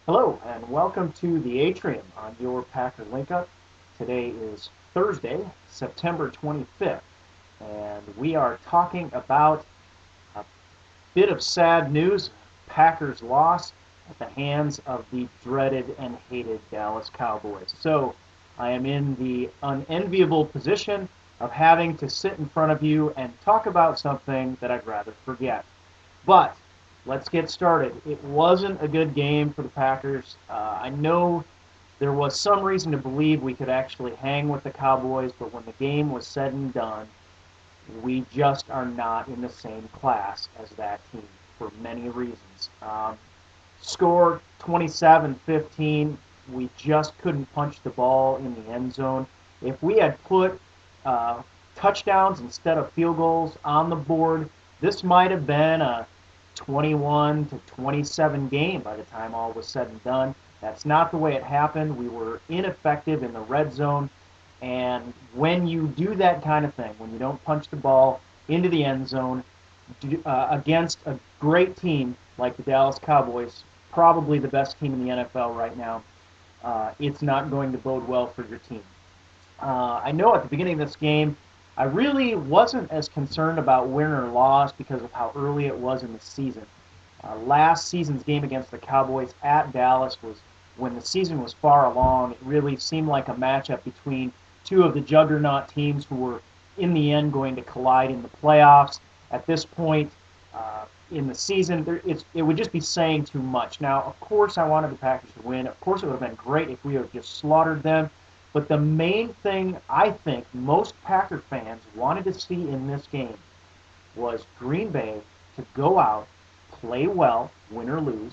Hello and welcome to the Atrium on your Packer LinkUp. Today is Thursday, September 25th, and we are talking about a bit of sad news. Packers loss at the hands of the dreaded and hated Dallas Cowboys. So I am in the unenviable position of having to sit in front of you and talk about something that I'd rather forget. But let's get started. It wasn't a good game for the Packers. I know there was some reason to believe we could actually hang with the Cowboys, but when the game was said and done, we just are not in the same class as that team for many reasons. Score 27-15. We just couldn't punch the ball in the end zone. If we had put touchdowns instead of field goals on the board, this might have been a 21-27 game by the time all was said and done. That's not the way it happened. We were ineffective in the red zone. And when you do that kind of thing, when you don't punch the ball into the end zone against a great team like the Dallas Cowboys, probably the best team in the NFL right now, it's not going to bode well for your team. I know at the beginning of this game, I really wasn't as concerned about win or loss because of how early it was in the season. Last season's game against the Cowboys at Dallas was when the season was far along. It really seemed like a matchup between two of the juggernaut teams who were in the end going to collide in the playoffs. At this point in the season, it would just be saying too much. Now, of course, I wanted the Packers to win. Of course, it would have been great if we had just slaughtered them. But the main thing I think most Packer fans wanted to see in this game was Green Bay to go out, play well, win or lose,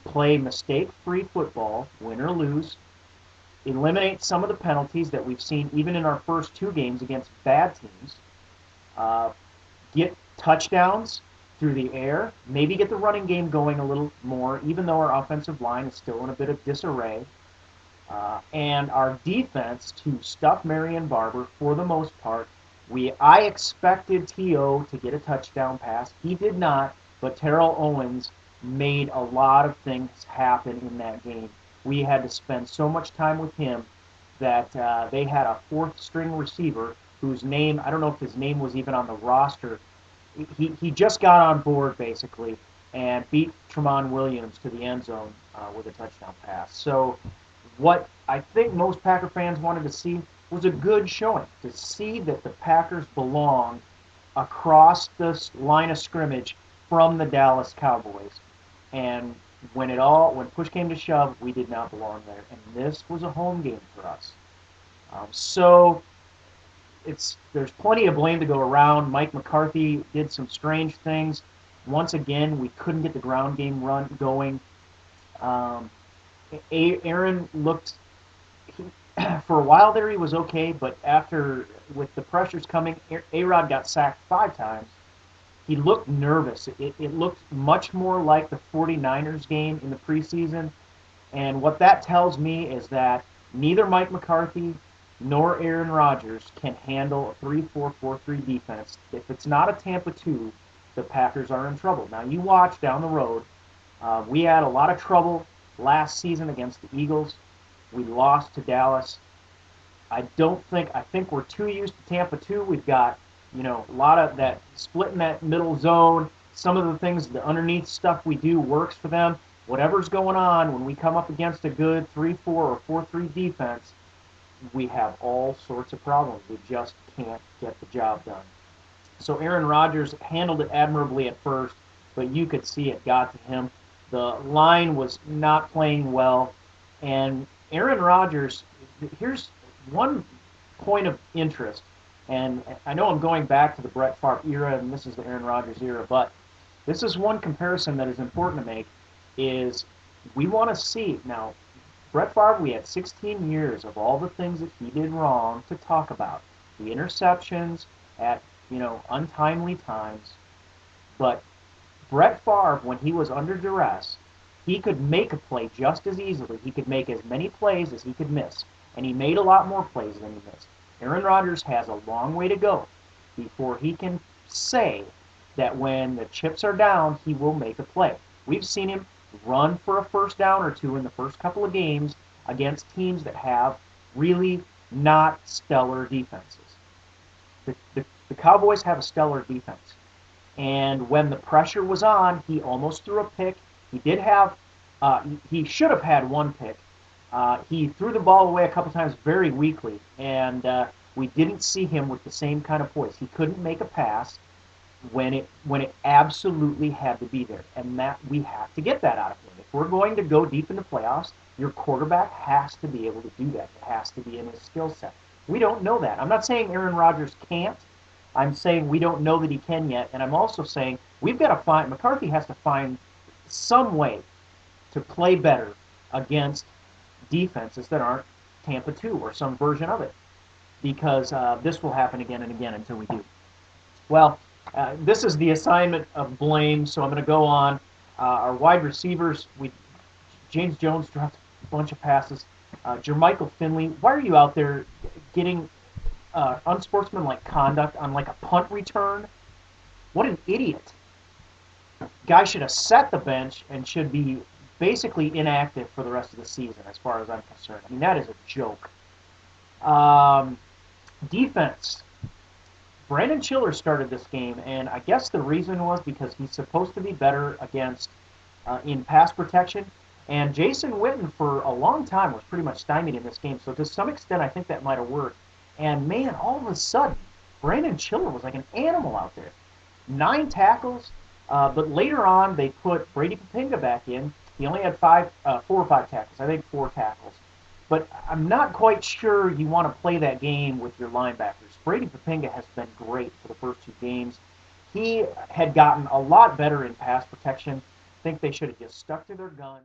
play mistake-free football, win or lose, eliminate some of the penalties that we've seen even in our first two games against bad teams, get touchdowns through the air, maybe get the running game going a little more, even though our offensive line is still in a bit of disarray. And our defense to stuff Marion Barber for the most part. I expected T.O. to get a touchdown pass. He did not, but Terrell Owens made a lot of things happen in that game. We had to spend so much time with him that they had a fourth-string receiver whose name, I don't know if his name was even on the roster. He just got on board, basically, and beat Tramon Williams to the end zone with a touchdown pass. So what I think most Packer fans wanted to see was a good showing, to see that the Packers belonged across the line of scrimmage from the Dallas Cowboys. And when push came to shove, we did not belong there. And this was a home game for us. So there's plenty of blame to go around. Mike McCarthy did some strange things. Once again, we couldn't get the ground game run going. Aaron looked, for a while there he was okay, but with the pressures coming, A-Rod got sacked 5 times. He looked nervous. It looked much more like the 49ers game in the preseason, and what that tells me is that neither Mike McCarthy nor Aaron Rodgers can handle a 3-4-4-3 defense. If it's not a Tampa 2, the Packers are in trouble. Now, you watch down the road, we had a lot of trouble last season against the Eagles. We lost to Dallas. I think we're too used to Tampa 2. We've got, a lot of that splitting that middle zone. Some of the things, the underneath stuff we do works for them. Whatever's going on, when we come up against a good 3-4 or 4-3 defense, we have all sorts of problems. We just can't get the job done. So Aaron Rodgers handled it admirably at first, but you could see it got to him. The line was not playing well, and Aaron Rodgers, here's one point of interest, and I know I'm going back to the Brett Favre era, and this is the Aaron Rodgers era, but this is one comparison that is important to make, is we want to see, now, Brett Favre, we had 16 years of all the things that he did wrong to talk about. The interceptions at, untimely times, but Brett Favre, when he was under duress, he could make a play just as easily. He could make as many plays as he could miss, and he made a lot more plays than he missed. Aaron Rodgers has a long way to go before he can say that when the chips are down, he will make a play. We've seen him run for a first down or two in the first couple of games against teams that have really not stellar defenses. The Cowboys have a stellar defense. And when the pressure was on, he almost threw a pick. He did have, he should have had one pick. He threw the ball away a couple times very weakly, and we didn't see him with the same kind of poise. He couldn't make a pass when it absolutely had to be there, and that we have to get that out of him. If we're going to go deep in the playoffs, your quarterback has to be able to do that. It has to be in his skill set. We don't know that. I'm not saying Aaron Rodgers can't. I'm saying we don't know that he can yet, and I'm also saying we've got to find McCarthy has to find some way to play better against defenses that aren't Tampa 2 or some version of it, because this will happen again and again until we do. Well, this is the assignment of blame, so I'm going to go on. Our wide receivers, James Jones dropped a bunch of passes. Jermichael Finley, why are you out there getting unsportsmanlike conduct on like a punt return? What an idiot. Guy should have set the bench and should be basically inactive for the rest of the season, as far as I'm concerned. I mean, that is a joke. Defense. Brandon Chiller started this game, and I guess the reason was because he's supposed to be better against in pass protection. And Jason Witten, for a long time, was pretty much stymied in this game. So to some extent, I think that might have worked. And man, all of a sudden, Brandon Chiller was like an animal out there. 9 tackles, but later on they put Brady Papinga back in. He only had 4 or 5 tackles. I think 4 tackles. But I'm not quite sure you want to play that game with your linebackers. Brady Papinga has been great for the first 2 games. He had gotten a lot better in pass protection. I think they should have just stuck to their gun.